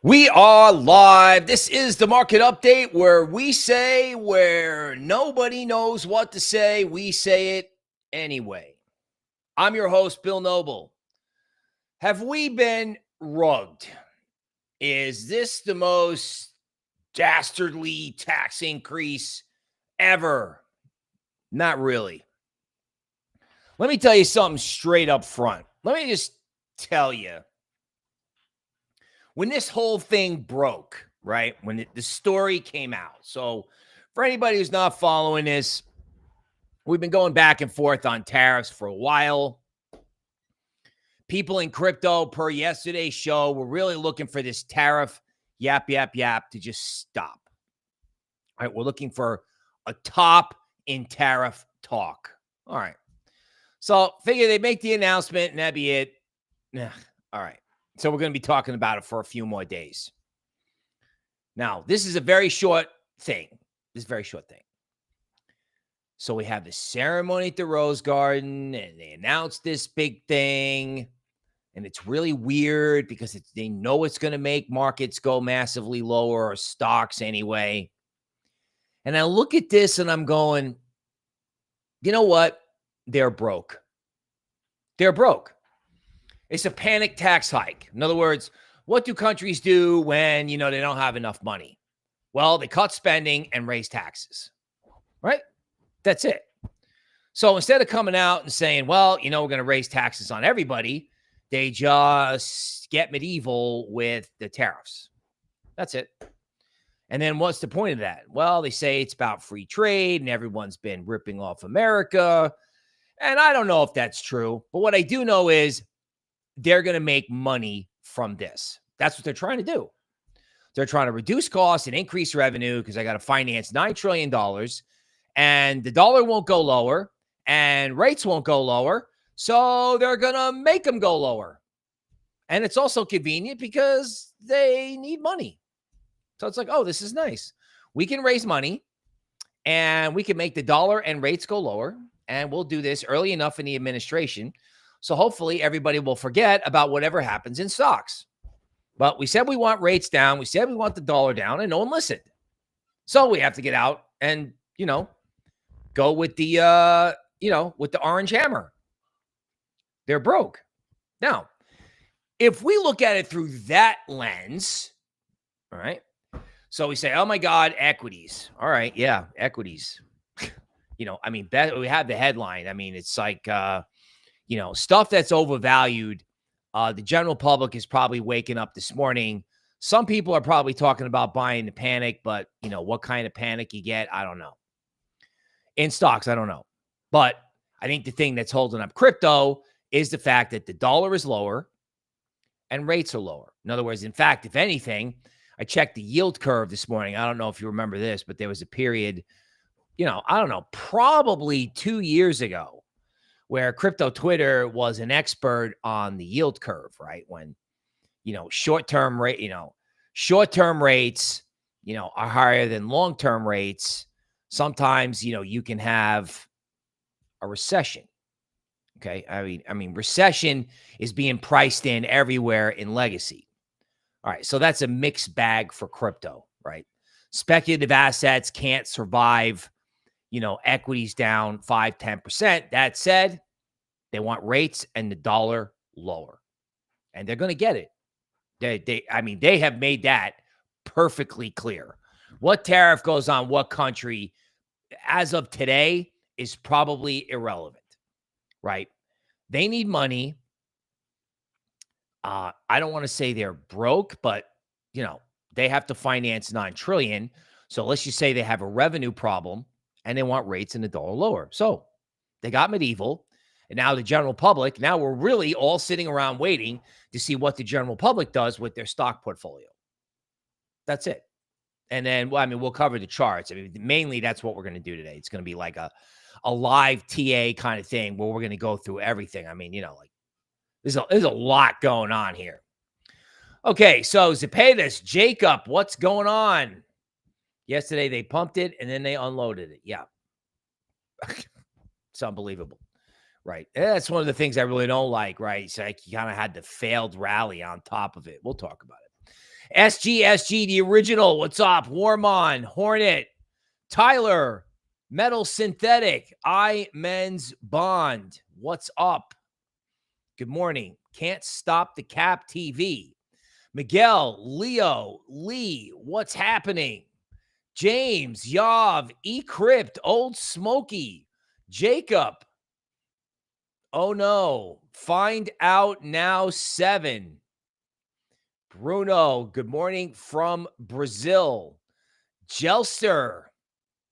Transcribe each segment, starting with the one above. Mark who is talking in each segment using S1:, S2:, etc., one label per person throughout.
S1: We are live. This is the market update where we say where nobody knows what to say, we say it anyway. I'm your host, Bill Noble. Have we been rugged? Is this the most dastardly tax increase ever? Not really. Let me tell you something straight up front. Let me just tell you. When this whole thing broke, right, when the story came out. So for anybody who's not following this, we've been going back and forth on tariffs for a while. People in crypto, per yesterday's show, were really looking for this tariff yap to just stop. All right, we're looking for a top in tariff talk. All right. So figure they make the announcement and that'd be it. All right. So we're going to be talking about it for a few more days. Now, this is a very short thing. So we have the ceremony at the Rose Garden, and they announced this big thing. And it's really weird because they know it's going to make markets go massively lower, or stocks anyway. And I look at this and I'm going, you know what? They're broke. It's a panic tax hike. In other words, what do countries do when, they don't have enough money? Well, they cut spending and raise taxes, right? That's it. So instead of coming out and saying, well, we're going to raise taxes on everybody, they just get medieval with the tariffs. That's it. And then what's the point of that? Well, they say it's about free trade and everyone's been ripping off America. And I don't know if that's true, but what I do know is they're going to make money from this. That's what they're trying to do. They're trying to reduce costs and increase revenue because I got to finance $9 trillion and the dollar won't go lower and rates won't go lower. So they're going to make them go lower. And it's also convenient because they need money. So it's like, oh, this is nice. We can raise money and we can make the dollar and rates go lower. And we'll do this early enough in the administration. So hopefully everybody will forget about whatever happens in stocks. But we said we want rates down. We said we want the dollar down, and no one listened. So we have to get out and, go with the, with the orange hammer. They're broke. Now, if we look at it through that lens, all right, so we say, oh my God, equities. All right, yeah, equities. We have the headline. It's like, stuff that's overvalued. The general public is probably waking up this morning. Some people are probably talking about buying the panic, but what kind of panic you get, I don't know. In stocks, I don't know. But I think the thing that's holding up crypto is the fact that the dollar is lower and rates are lower. In other words, in fact, if anything, I checked the yield curve this morning. I don't know if you remember this, but there was a period, I don't know, probably 2 years ago, where crypto Twitter was an expert on the yield curve, right? When, short-term rates, are higher than long-term rates. Sometimes, you can have a recession. Okay. Recession is being priced in everywhere in legacy. All right. So that's a mixed bag for crypto, right? Speculative assets can't survive, equities down 5-10%. That said, they want rates and the dollar lower, and they're going to get it. They have made that perfectly clear. What tariff goes on what country as of today is probably irrelevant, right? They need money. I don't want to say they're broke, but they have to finance $9 trillion. So let's just say they have a revenue problem and they want rates and the dollar lower. So they got medieval. And now the general public, now we're really all sitting around waiting to see what the general public does with their stock portfolio. That's it. And then, we'll cover the charts. Mainly that's what we're going to do today. It's going to be like a live TA kind of thing where we're going to go through everything. There's a lot going on here. Okay, so Zepedas, Jacob, what's going on? Yesterday they pumped it and then they unloaded it. Yeah. It's unbelievable. Right. That's one of the things I really don't like, right? It's like you kind of had the failed rally on top of it. We'll talk about it. SGSG, the original. What's up? Warmon, Hornet, Tyler, Metal Synthetic, Men's Bond. What's up? Good morning. Can't stop the cap TV. Miguel, Leo, Lee, what's happening? James, Yav, Ecrypt, Old Smoky, Jacob. Oh no. Find out now 7. Bruno, good morning from Brazil. Jelster,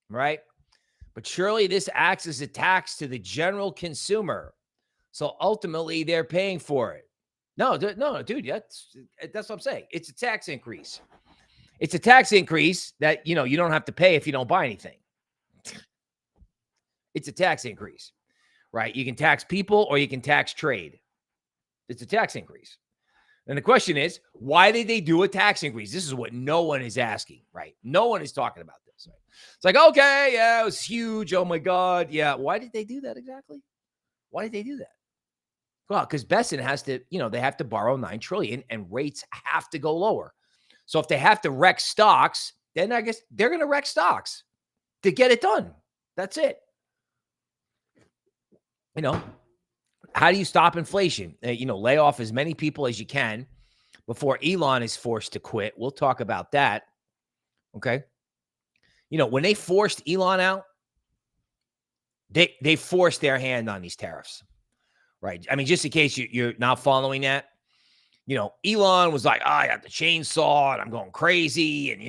S1: right? But surely this acts as a tax to the general consumer. So ultimately they're paying for it. No, dude, that's what I'm saying. It's a tax increase. It's a tax increase that, you don't have to pay if you don't buy anything. It's a tax increase, right? You can tax people or you can tax trade. It's a tax increase. And the question is, why did they do a tax increase? This is what no one is asking, right? No one is talking about this. Right? It's like, okay, yeah, it was huge. Oh my God. Yeah. Why did they do that exactly? Why did they do that? Well, because Besson has to, they have to borrow $9 trillion and rates have to go lower. So if they have to wreck stocks, then I guess they're going to wreck stocks to get it done. That's it. How do you stop inflation? Lay off as many people as you can before Elon is forced to quit. We'll talk about that. Okay. When they forced Elon out, they forced their hand on these tariffs, right? I mean, just in case you're not following that, Elon was like, I got the chainsaw and I'm going crazy. And,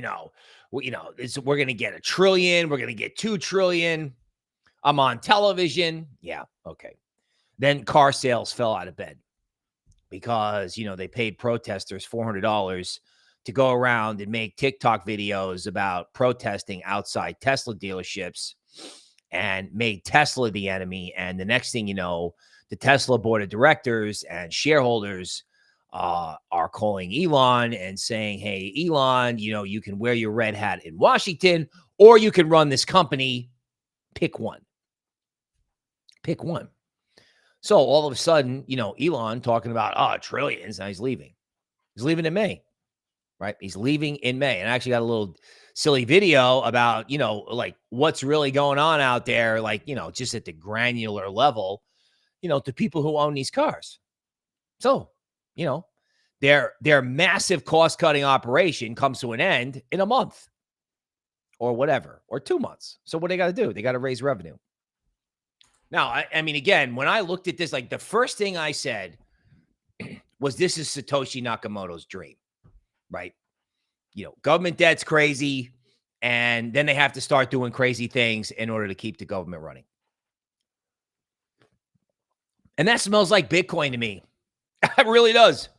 S1: we're going to get $1 trillion. We're going to get $2 trillion. I'm on television. Yeah. Okay. Then car sales fell out of bed because, they paid protesters $400 to go around and make TikTok videos about protesting outside Tesla dealerships and made Tesla the enemy. And the next thing you know, the Tesla board of directors and shareholders are calling Elon and saying, hey, Elon, you can wear your red hat in Washington or you can run this company. Pick one. Pick one. So all of a sudden, Elon talking about trillions, and he's leaving. He's leaving in May, right? He's leaving in May. And I actually got a little silly video about, like what's really going on out there, like, just at the granular level, to people who own these cars. So, their massive cost-cutting operation comes to an end in a month or whatever, or 2 months. So what they got to do? They got to raise revenue. Now, I mean, again, when I looked at this, like the first thing I said was this is Satoshi Nakamoto's dream, right? Government debt's crazy, and then they have to start doing crazy things in order to keep the government running. And that smells like Bitcoin to me. It really does.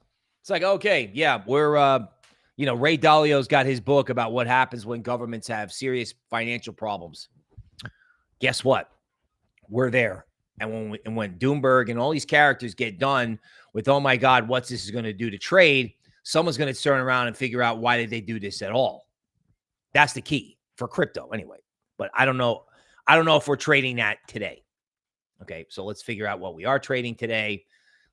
S1: It's like, okay, yeah, we're, Ray Dalio's got his book about what happens when governments have serious financial problems. Guess what? We're there. And when Doomberg and all these characters get done with, oh my God, what's this is going to do to trade? Someone's going to turn around and figure out why did they do this at all? That's the key for crypto anyway. But I don't know. I don't know if we're trading that today. Okay. So let's figure out what we are trading today.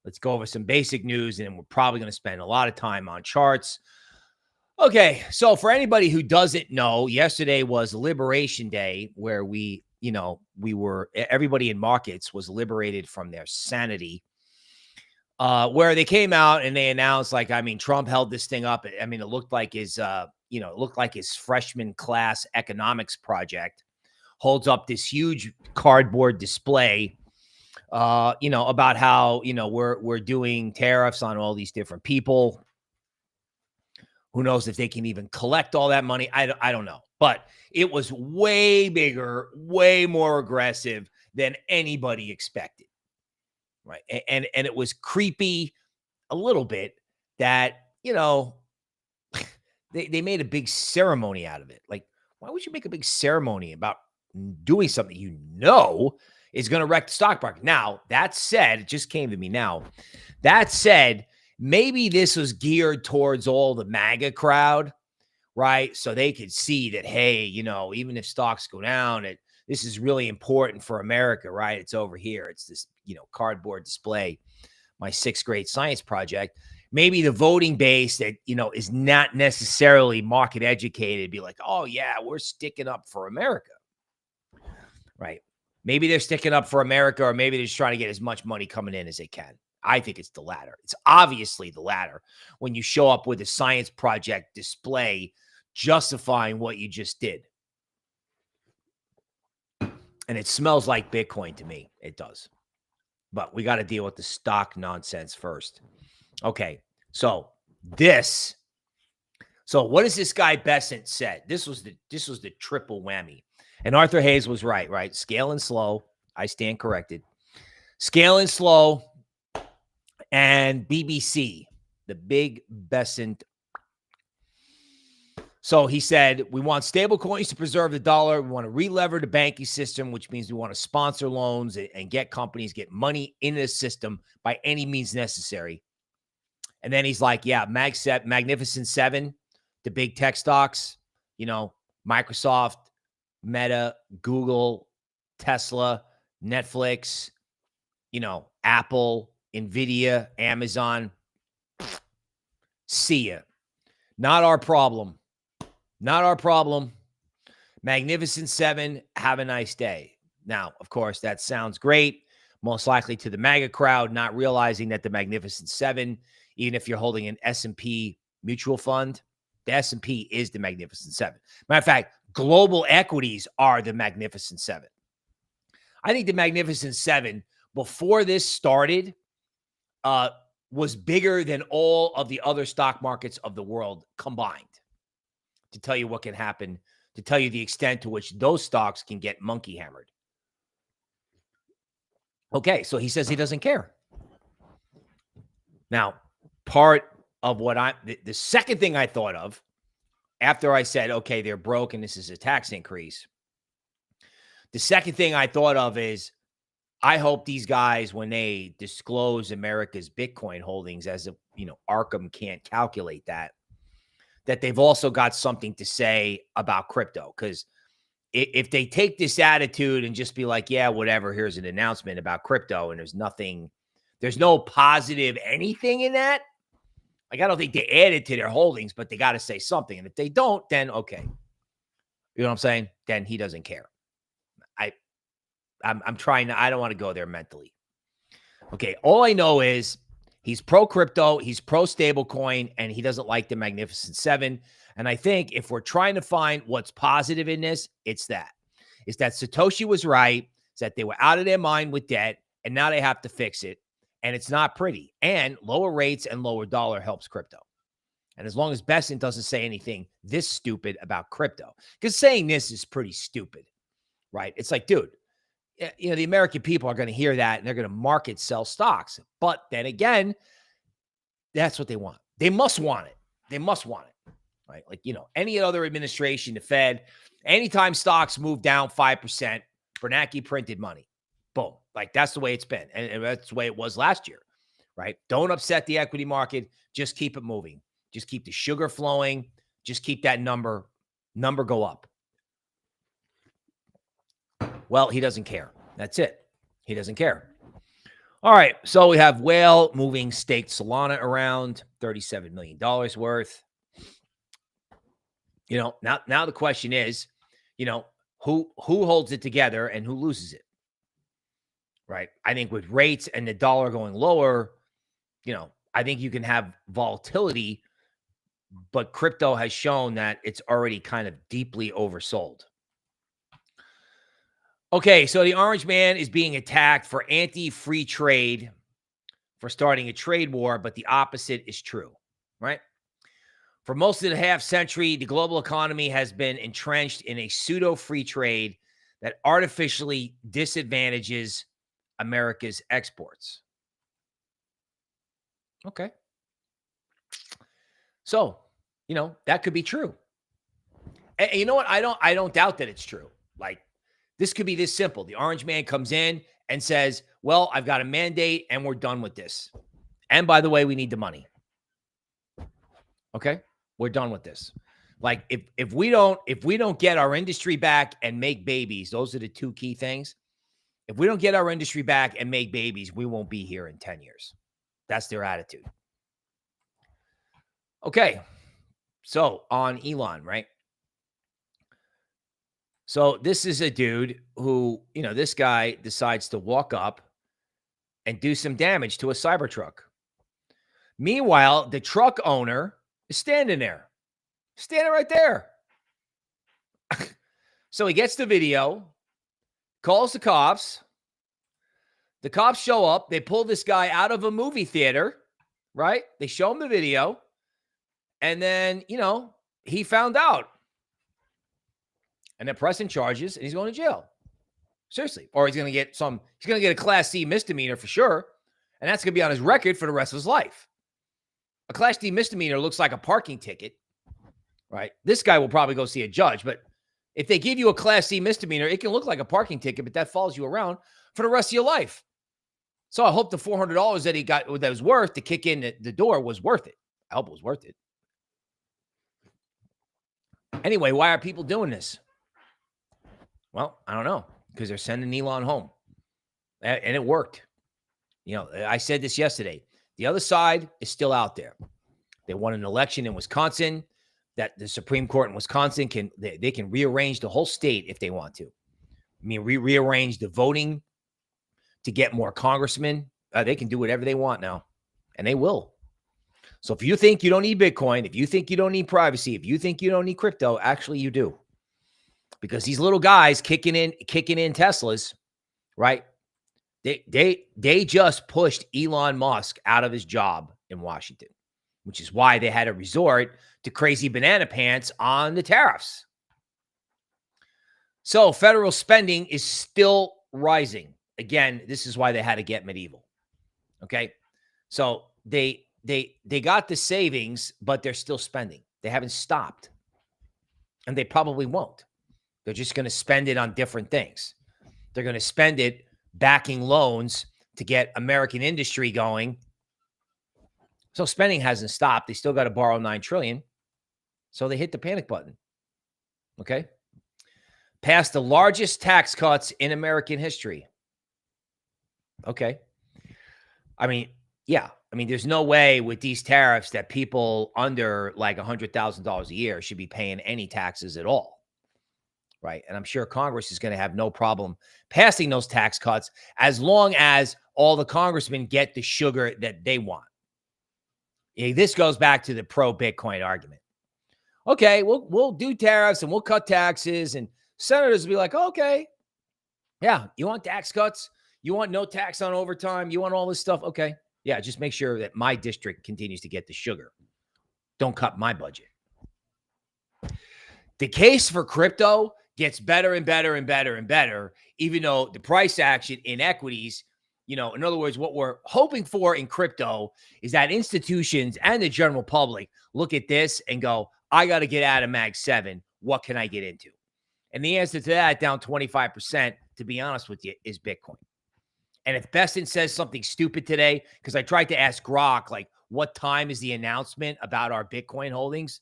S1: Let's go over some basic news, and we're probably going to spend a lot of time on charts. Okay. So for anybody who doesn't know, yesterday was Liberation Day, where everybody in markets was liberated from their sanity, where they came out and they announced, Trump held this thing up. I mean, it looked like his freshman class economics project holds up this huge cardboard display, about how, we're doing tariffs on all these different people. Who knows if they can even collect all that money? I don't know. But it was way bigger, way more aggressive than anybody expected, right? And it was creepy a little bit that, they made a big ceremony out of it. Like, why would you make a big ceremony about doing something is going to wreck the stock market? Now, that said, it just came to me now. That said, maybe this was geared towards all the MAGA crowd, right? So they could see that, hey, even if stocks go down, this is really important for America, right? It's over here. It's this, cardboard display, my 6th grade science project. maybe the voting base that, is not necessarily market educated be like, oh yeah, we're sticking up for America, right? Maybe they're sticking up for America, or maybe they're just trying to get as much money coming in as they can. I think it's the latter. It's obviously the latter when you show up with a science project display justifying what you just did. And it smells like Bitcoin to me. It does. But we got to deal with the stock nonsense first. Okay. So what does this guy Besant said? This was the triple whammy. And Arthur Hayes was right? Scale and slow. I stand corrected. Scale and slow. And BBC, the big Besant. So he said, we want stable coins to preserve the dollar. We want to re-lever the banking system, which means we want to sponsor loans and get companies, get money in the system by any means necessary. And then he's like, yeah, Magnificent Seven, the big tech stocks, Microsoft, Meta, Google, Tesla, Netflix, Apple, Nvidia, Amazon. See ya. Not our problem. Not our problem. Magnificent Seven, have a nice day. Now, of course, that sounds great. Most likely to the MAGA crowd, not realizing that the Magnificent Seven, even if you're holding an S&P mutual fund, the S&P is the Magnificent Seven. Matter of fact, global equities are the Magnificent Seven. I think the Magnificent Seven, before this started, was bigger than all of the other stock markets of the world combined. To tell you what can happen, to tell you the extent to which those stocks can get monkey hammered. Okay, so he says he doesn't care. Now, part of what the second thing I thought of after I said, okay, they're broke and this is a tax increase. The second thing I thought of is, I hope these guys, when they disclose America's Bitcoin holdings, as if, Arkham can't calculate that they've also got something to say about crypto. Because if they take this attitude and just be like, yeah, whatever, here's an announcement about crypto, and there's no positive anything in that. Like, I don't think they added to their holdings, but they got to say something. And if they don't, then okay. You know what I'm saying? Then he doesn't care. I'm trying to, I don't want to go there mentally. Okay. All I know is he's pro crypto, he's pro stablecoin, and he doesn't like the Magnificent Seven. And I think if we're trying to find what's positive in this, it's that Satoshi was right. It's that they were out of their mind with debt, and now they have to fix it. And it's not pretty. And lower rates and lower dollar helps crypto. And as long as Besant doesn't say anything this stupid about crypto, because saying this is pretty stupid, right? It's like, dude, the American people are going to hear that and they're going to sell stocks. But then again, that's what they want. They must want it. They must want it, right? Like, any other administration, the Fed, anytime stocks move down 5%, Bernanke printed money. Boom. Like, that's the way it's been. And that's the way it was last year, right? Don't upset the equity market. Just keep it moving. Just keep the sugar flowing. Just keep that number go up. Well, he doesn't care. That's it. He doesn't care. All right. So we have Whale moving staked Solana around, $37 million worth. Now the question is, who holds it together and who loses it? Right. I think with rates and the dollar going lower, I think you can have volatility, but crypto has shown that it's already kind of deeply oversold. Okay, so the Orange Man is being attacked for anti-free trade, for starting a trade war, but the opposite is true, right? For most of the half century, the global economy has been entrenched in a pseudo-free trade that artificially disadvantages America's exports. Okay. So, that could be true. And you know what? I don't doubt that it's true. Like, this could be this simple. The Orange Man comes in and says, well, I've got a mandate and we're done with this. And by the way, we need the money. Okay. We're done with this. Like, if we don't get our industry back and make babies, those are the two key things. If we don't get our industry back and make babies, we won't be here in 10 years. That's their attitude. Okay. So on Elon, right? So this is a dude who, this guy decides to walk up and do some damage to a Cybertruck. Meanwhile, the truck owner is standing right there. So he gets the video, calls the cops. The cops show up. They pull this guy out of a movie theater, right? They show him the video. And then, he found out. And they're pressing charges and he's going to jail. Seriously. Or he's going to get a Class C misdemeanor for sure. And that's going to be on his record for the rest of his life. A Class D misdemeanor looks like a parking ticket, right? This guy will probably go see a judge, but if they give you a Class C misdemeanor, it can look like a parking ticket, but that follows you around for the rest of your life. So I hope the $400 that he got that was worth to kick in the door was worth it. I hope it was worth it. Anyway, why are people doing this? Well, I don't know, because they're sending Elon home. And it worked. I said this yesterday. The other side is still out there. They won an election in Wisconsin that the Supreme Court in Wisconsin can rearrange the whole state if they want to. I mean, rearrange the voting to get more congressmen. They can do whatever they want now, and they will. So if you think you don't need Bitcoin, if you think you don't need privacy, if you think you don't need crypto, actually you do. Because these little guys kicking in Teslas, right? They just pushed Elon Musk out of his job in Washington, which is why they had to resort to crazy banana pants on the tariffs. So federal spending is still rising. Again, this is why they had to get medieval. Okay. So they got the savings, but they're still spending. They haven't stopped. And they probably won't. They're just going to spend it on different things. They're going to spend it backing loans to get American industry going. So spending hasn't stopped. They still got to borrow $9 trillion. So they hit the panic button. Okay. Passed the largest tax cuts in American history. Okay. I mean, yeah. I mean, there's no way with these tariffs that people under like $100,000 a year should be paying any taxes at all. Right. And I'm sure Congress is going to have no problem passing those tax cuts as long as all the congressmen get the sugar that they want. This goes back to the pro-Bitcoin argument. Okay, we'll do tariffs and we'll cut taxes, and senators will be like, okay, yeah, you want tax cuts? You want no tax on overtime? You want all this stuff? Okay, yeah, just make sure that my district continues to get the sugar. Don't cut my budget. The case for crypto gets better and better and better and better, even though the price action in equities, in other words, what we're hoping for in crypto is that institutions and the general public look at this and go, I got to get out of Mag 7. What can I get into? And the answer to that, down 25%, to be honest with you, is Bitcoin. And if Beston says something stupid today, because I tried to ask Grok, like, what time is the announcement about our Bitcoin holdings?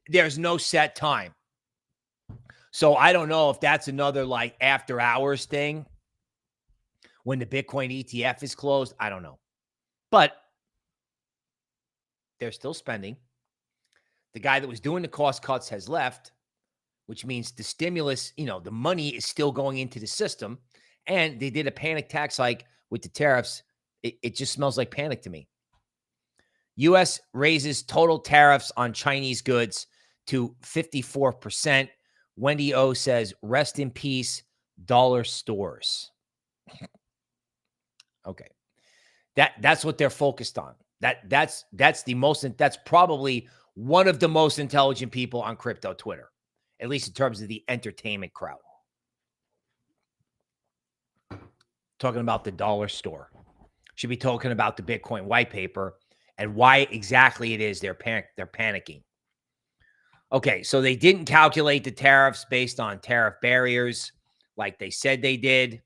S1: There's no set time. So I don't know if that's another like after hours thing when the Bitcoin ETF is closed. I don't know. But they're still spending. The guy that was doing the cost cuts has left, which means the stimulus, the money is still going into the system. And they did a panic tax hike with the tariffs. It just smells like panic to me. U.S. raises total tariffs on Chinese goods to 54%. Wendy O says, rest in peace, dollar stores. Okay. That's what they're focused on. That's probably one of the most intelligent people on crypto Twitter, at least in terms of the entertainment crowd. Talking about the dollar store. Should be talking about the Bitcoin white paper and why exactly it is they're panicking. Okay, so they didn't calculate the tariffs based on tariff barriers like they said they did.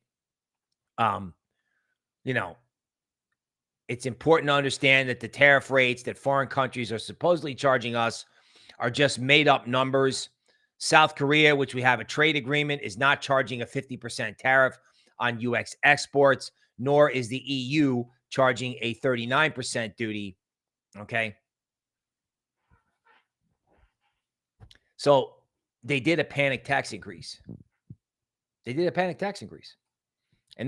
S1: It's important to understand that the tariff rates that foreign countries are supposedly charging us are just made up numbers. South Korea, which we have a trade agreement, is not charging a 50% tariff on U.S. exports, nor is the EU charging a 39% duty. Okay. So they did a panic tax increase. And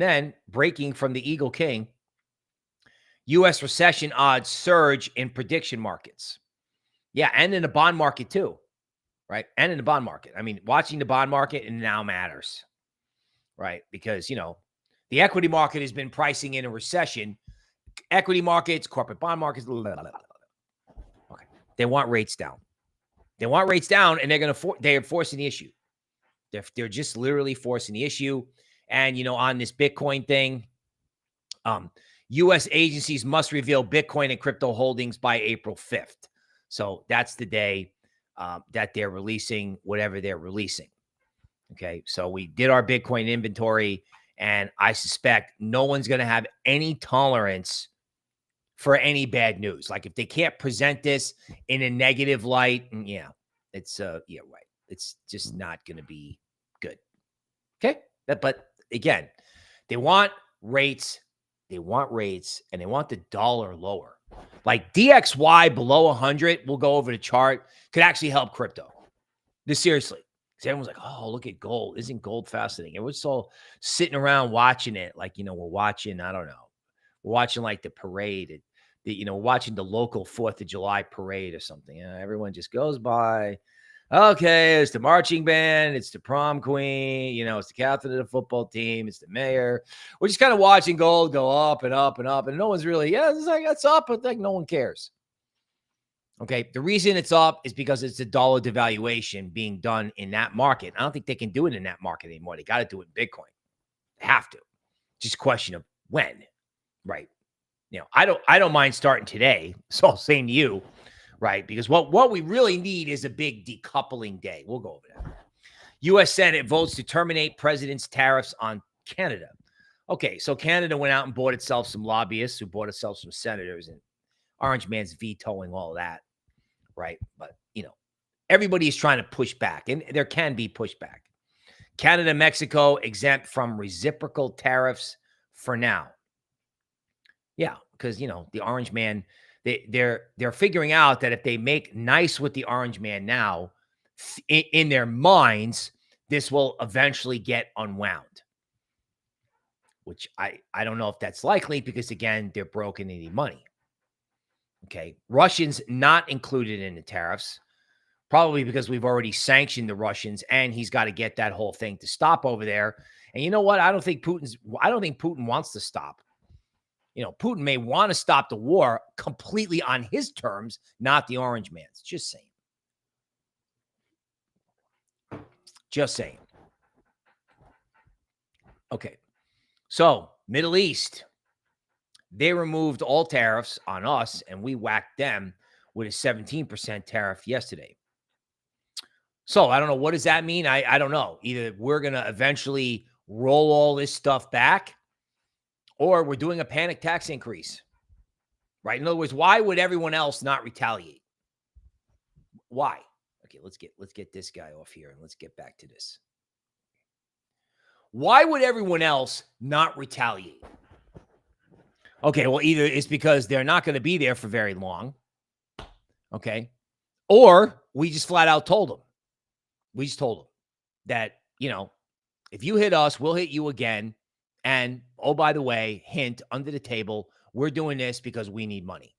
S1: then breaking from the Eagle King, U.S. recession odds surge in prediction markets. Yeah, and in the bond market too, right? And in the bond market. I mean, watching the bond market now matters, right? Because, the equity market has been pricing in a recession. Equity markets, corporate bond markets. Okay. They want rates down. And they're forcing the issue. They're just literally forcing the issue. And, on this Bitcoin thing, U.S. agencies must reveal Bitcoin and crypto holdings by April 5th. So that's the day that they're releasing whatever they're releasing. Okay. So we did our Bitcoin inventory, and I suspect no one's going to have any tolerance for any bad news. Like if they can't present this in a negative light, it's right. It's just not going to be good. Okay. But again, they want rates, and they want the dollar lower. Like DXY below 100, we'll go over the chart, could actually help crypto. This seriously. Because everyone's like, oh, look at gold. Isn't gold fascinating? And we're just all sitting around watching it. Like, we're watching, I don't know. We're watching like the parade. Watching the local 4th of July parade or something. Everyone just goes by. Okay, it's the marching band. It's the prom queen. It's the captain of the football team. It's the mayor. We're just kind of watching gold go up and up and up. And no one's really, it's like, it's up. But like no one cares. Okay, the reason it's up is because it's a dollar devaluation being done in that market. I don't think they can do it in that market anymore. They got to do it in Bitcoin. They have to. Just a question of when, right? I don't mind starting today. So I'll say to you, right? Because what we really need is a big decoupling day. We'll go over that. U.S. Senate votes to terminate president's tariffs on Canada. Okay, so Canada went out and bought itself some lobbyists who bought itself some senators, and Orange Man's vetoing all of that, right? But, everybody's trying to push back, and there can be pushback. Canada, Mexico exempt from reciprocal tariffs for now. Yeah, because, the Orange Man, they're figuring out that if they make nice with the Orange Man now, in their minds, this will eventually get unwound. Which I don't know if that's likely because, again, they're broke and they need money. Okay. Russians not included in the tariffs, probably because we've already sanctioned the Russians and he's got to get that whole thing to stop over there. And you know what? I don't think Putin wants to stop. Putin may want to stop the war completely on his terms, not the Orange Man's. Just saying. Okay. So, Middle East, they removed all tariffs on us and we whacked them with a 17% tariff yesterday. So, I don't know. What does that mean? I don't know. Either we're going to eventually roll all this stuff back, or we're doing a panic tax increase, right? In other words, why would everyone else not retaliate? Why? Okay, let's get this guy off here and let's get back to this. Why would everyone else not retaliate? Okay, well, either it's because they're not going to be there for very long, okay? Or we just flat out told them. We just told them that, if you hit us, we'll hit you again. And, oh, by the way, hint, under the table, we're doing this because we need money.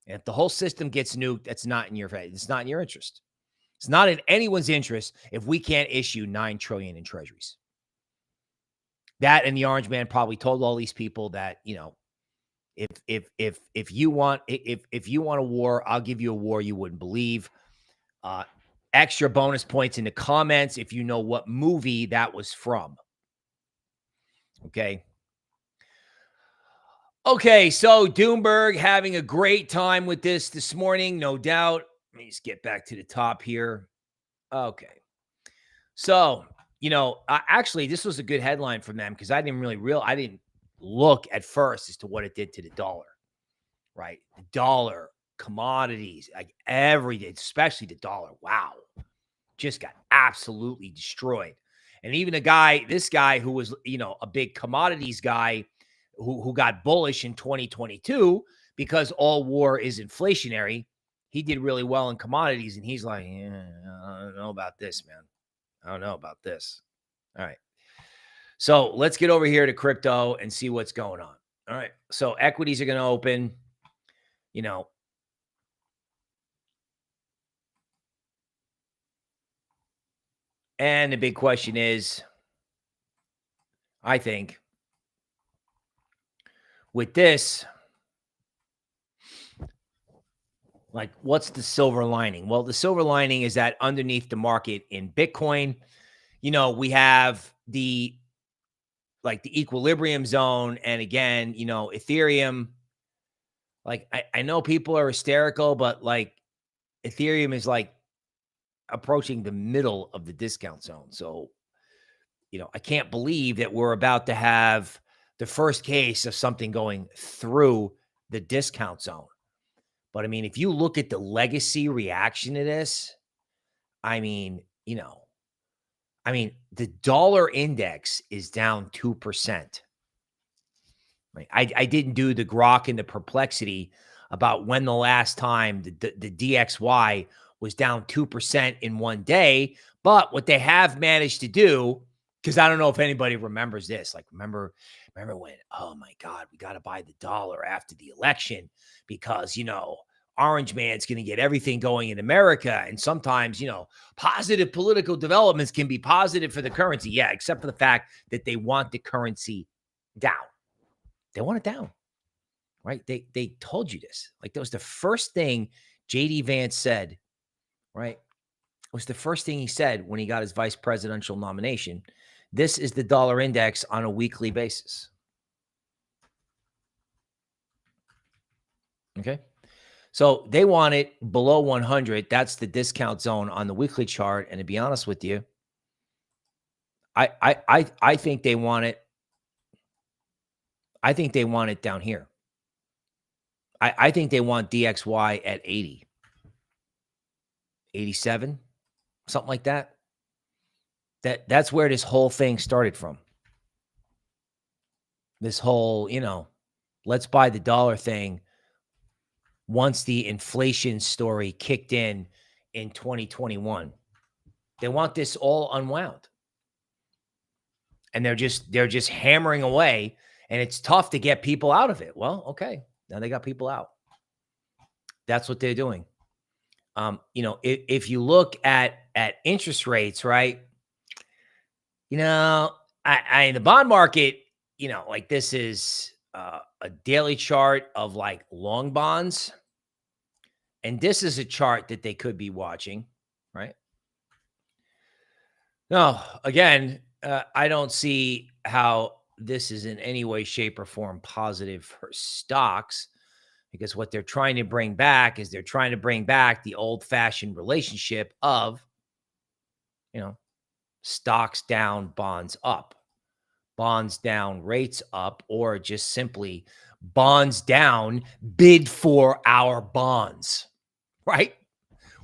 S1: And if the whole system gets nuked, that's not in your face. It's not in your interest. It's not in anyone's interest if we can't issue $9 trillion in treasuries. That and the Orange Man probably told all these people that, if you want a war, I'll give you a war you wouldn't believe. Extra bonus points in the comments if you know what movie that was from. Okay. Okay, so Doomberg having a great time with this morning, no doubt. Let me just get back to the top here. Okay. So, actually, this was a good headline from them because I didn't look at first as to what it did to the dollar, right? The dollar, commodities, like everything, especially the dollar. Wow. Just got absolutely destroyed. And even this guy who was, a big commodities guy who got bullish in 2022 because all war is inflationary, he did really well in commodities, and he's like, yeah, I don't know about this, man. I don't know about this. All right. So let's get over here to crypto and see what's going on. All right. So equities are going to open, you know. And the big question is, I think, with this, like, what's the silver lining? Well, the silver lining is that underneath the market in Bitcoin, we have the equilibrium zone. And again, Ethereum, like, I know people are hysterical, but like Ethereum is like approaching the middle of the discount zone. So, I can't believe that we're about to have the first case of something going through the discount zone. But I mean, if you look at the legacy reaction to this, I mean, the dollar index is down 2%. Right? I didn't do the grok and the perplexity about when the last time the DXY was down 2% in one day. But what they have managed to do, because I don't know if anybody remembers this, like remember when, oh my God, we got to buy the dollar after the election because, Orange Man's going to get everything going in America. And sometimes, positive political developments can be positive for the currency. Yeah, except for the fact that they want the currency down. They want it down, right? They told you this. Like, that was the first thing J.D. Vance said, right? It was the first thing he said when he got his vice presidential nomination. This is the dollar index on a weekly basis. Okay. So they want it below 100. That's the discount zone on the weekly chart. And to be honest with you, I think they want it. I think they want it down here. I think they want DXY at 80, 87, something like that. That's where this whole thing started from. This whole, let's buy the dollar thing. Once the inflation story kicked in 2021, they want this all unwound. And they're just hammering away, and it's tough to get people out of it. Well, okay. Now they got people out. That's what they're doing. If you look at interest rates, right? The bond market, like this is a daily chart of like long bonds. And this is a chart that they could be watching, right? No, again, I don't see how this is in any way, shape, or form positive for stocks, because what they're trying to bring back is they're trying to bring back the old-fashioned relationship of, stocks down, bonds up, bonds down, rates up, or just simply bonds down, bid for our bonds. Right?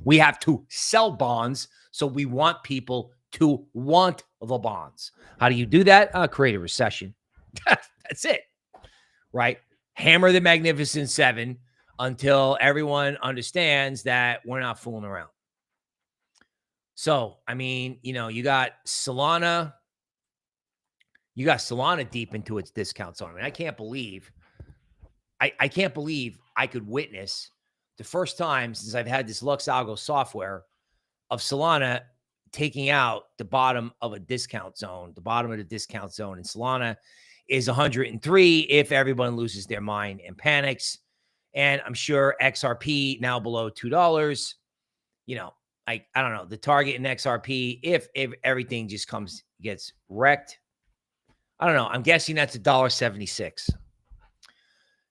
S1: We have to sell bonds, so we want people to want the bonds. How do you do that? Create a recession. That's it. Right? Hammer the Magnificent Seven until everyone understands that we're not fooling around. So, I mean, you got Solana. You got Solana deep into its discount zone. I mean, I can't believe I could witness the first time since I've had this Lux Algo software of Solana taking out the bottom of a discount zone, the bottom of the discount zone. And Solana is 103 if everyone loses their mind and panics. And I'm sure XRP now below $2. I don't know, the target in XRP, if everything just gets wrecked, I don't know. I'm guessing that's $1.76.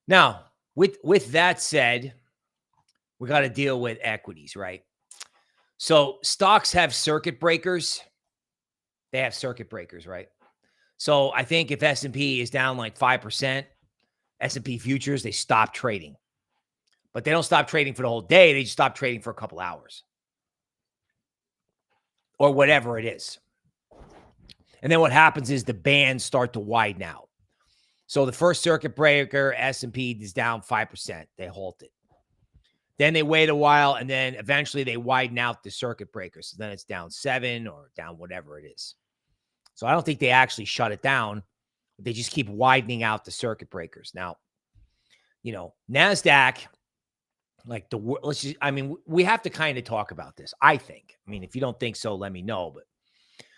S1: Now, with that said, we got to deal with equities, right? So stocks have circuit breakers. They have circuit breakers, right? So I think if S&P is down like 5%, S&P futures, they stop trading. But they don't stop trading for the whole day. They just stop trading for a couple hours or whatever it is. And then what happens is the bands start to widen out. So the first circuit breaker, S&P is down 5%. They halt it. Then they wait a while, and then eventually they widen out the circuit breaker. So then it's down 7 or down whatever it is. So I don't think they actually shut it down. They just keep widening out the circuit breakers. Now, NASDAQ, like we have to kind of talk about this, I think. I mean, if you don't think so, let me know. But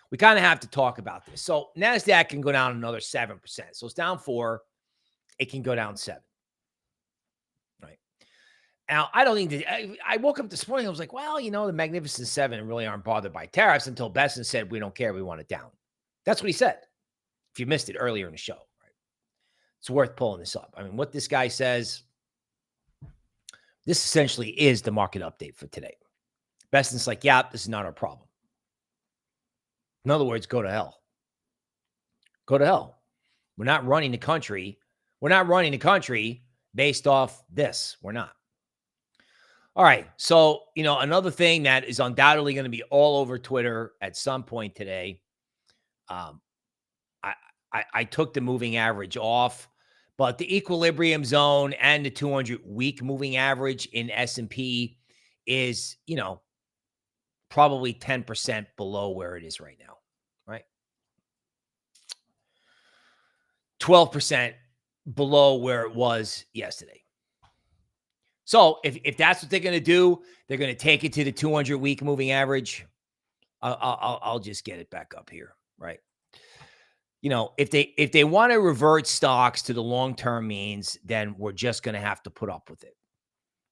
S1: we kind of have to talk about this. So NASDAQ can go down another 7%. So it's down 4. It can go down 7. Right. Now, I don't think that I woke up this morning. I was like, well, the Magnificent Seven really aren't bothered by tariffs until Besson said, we don't care. We want it down. That's what he said. If you missed it earlier in the show, right? It's worth pulling this up. I mean, what this guy says, this essentially is the market update for today. Besson's like, yeah, this is not our problem. In other words, go to hell. Go to hell. We're not running the country. We're not running the country based off this. We're not. All right. So, another thing that is undoubtedly going to be all over Twitter at some point today. I took the moving average off, but the equilibrium zone and the 200-week moving average in S&P is, probably 10% below where it is right now, right? 12% below where it was yesterday. So if that's what they're going to do, they're going to take it to the 200-week moving average. I'll just get it back up here, right? If they want to revert stocks to the long-term means, then we're just going to have to put up with it.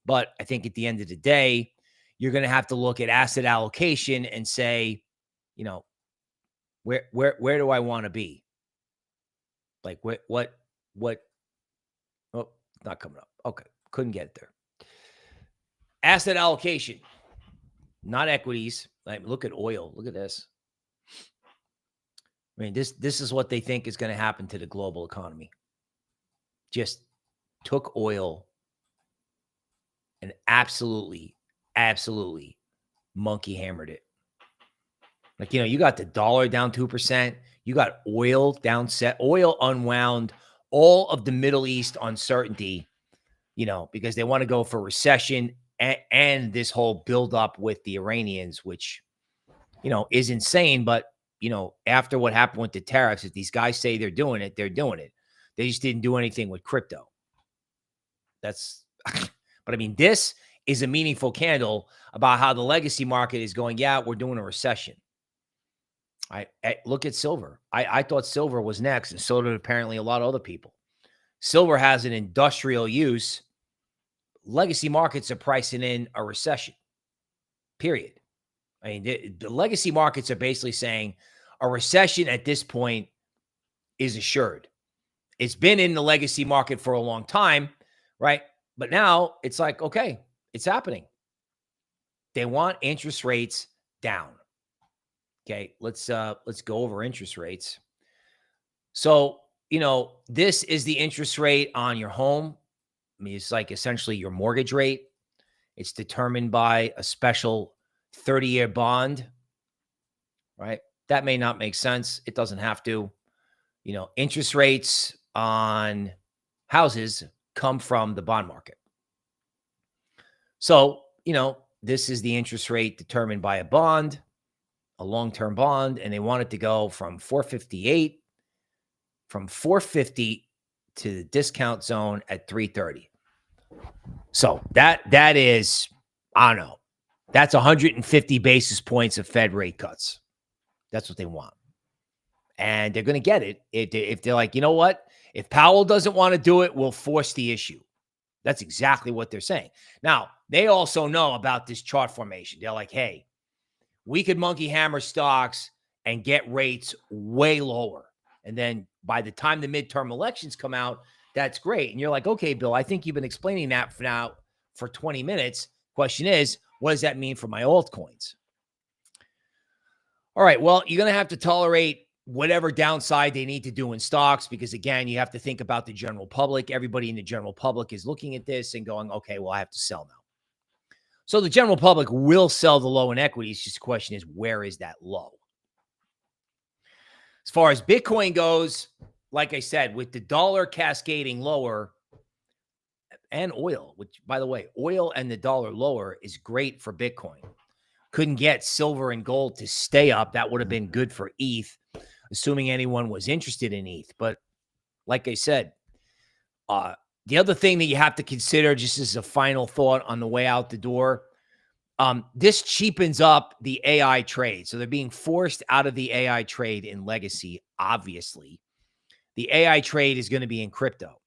S1: But I think at the end of the day, you're going to have to look at asset allocation and say, where do I want to be? Like what? Oh, not coming up. Okay. Couldn't get it there. Asset allocation, not equities. Like, look at oil. Look at this. I mean, this is what they think is going to happen to the global economy. Just took oil and absolutely monkey hammered it. Like, you got the dollar down 2%. You got oil down oil unwound all of the Middle East uncertainty, because they want to go for recession and this whole buildup with the Iranians, which, is insane. But, after what happened with the tariffs, if these guys say they're doing it, they're doing it. They just didn't do anything with crypto. But I mean, this is a meaningful candle about how the legacy market is going, yeah, we're doing a recession. I look at silver. I thought silver was next, and so did apparently a lot of other people. Silver has an industrial use. Legacy markets are pricing in a recession, period. I mean, the legacy markets are basically saying a recession at this point is assured. It's been in the legacy market for a long time, right? But now it's like, okay, it's happening. They want interest rates down. Okay, let's go over interest rates. So, this is the interest rate on your home. I mean, it's like essentially your mortgage rate. It's determined by a special 30-year bond, right? That may not make sense. It doesn't have to. Interest rates on houses come from the bond market. So, this is the interest rate determined by a bond, a long-term bond, and they want it to go from 458, from 450 to the discount zone at 330. So that is, I don't know, that's 150 basis points of Fed rate cuts. That's what they want. And they're going to get it if they're like, you know what? If Powell doesn't want to do it, we'll force the issue. That's exactly what they're saying. Now, they also know about this chart formation. They're like, hey, we could monkey hammer stocks and get rates way lower. And then by the time the midterm elections come out, that's great. And you're like, okay, Bill, I think you've been explaining that for 20 minutes. Question is, what does that mean for my altcoins? All right, well, you're going to have to tolerate whatever downside they need to do in stocks, because again, you have to think about the general public. Everybody in the general public is looking at this and going, okay, well, I have to sell now. So the general public will sell the low in equities. Just the question is, where is that low? As far as Bitcoin goes, like I said, with the dollar cascading lower, and oil, which, by the way, oil and the dollar lower is great for Bitcoin. Couldn't get silver and gold to stay up. That would have been good for ETH, assuming anyone was interested in ETH. But like I said, the other thing that you have to consider, just as a final thought on the way out the door, this cheapens up the AI trade. So they're being forced out of the AI trade in legacy, obviously. The AI trade is going to be in crypto.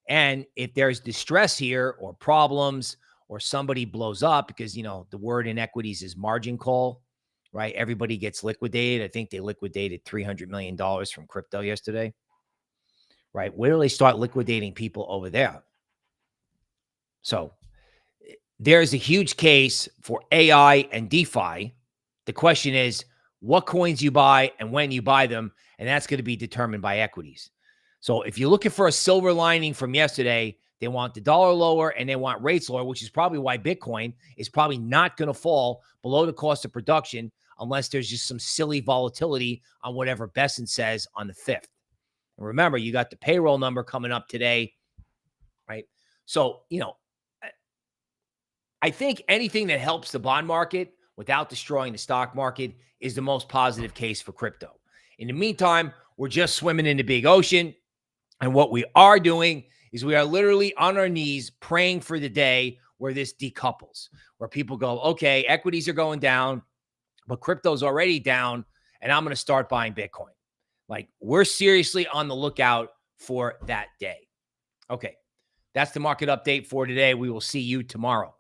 S1: And if there's distress here or problems or somebody blows up, because, the word in equities is margin call, right? Everybody gets liquidated. I think they liquidated $300 million from crypto yesterday, right? Where do they start liquidating people over there? So there's a huge case for AI and DeFi. The question is what coins you buy and when you buy them, and that's going to be determined by equities. So if you're looking for a silver lining from yesterday, they want the dollar lower and they want rates lower, which is probably why Bitcoin is probably not going to fall below the cost of production unless there's just some silly volatility on whatever Besson says on the 5th. And remember, you got the payroll number coming up today, right? So, I think anything that helps the bond market without destroying the stock market is the most positive case for crypto. In the meantime, we're just swimming in the big ocean. And what we are doing is we are literally on our knees praying for the day where this decouples, where people go, okay, equities are going down, but crypto's already down, and I'm going to start buying Bitcoin. Like, we're seriously on the lookout for that day. Okay, that's the market update for today. We will see you tomorrow.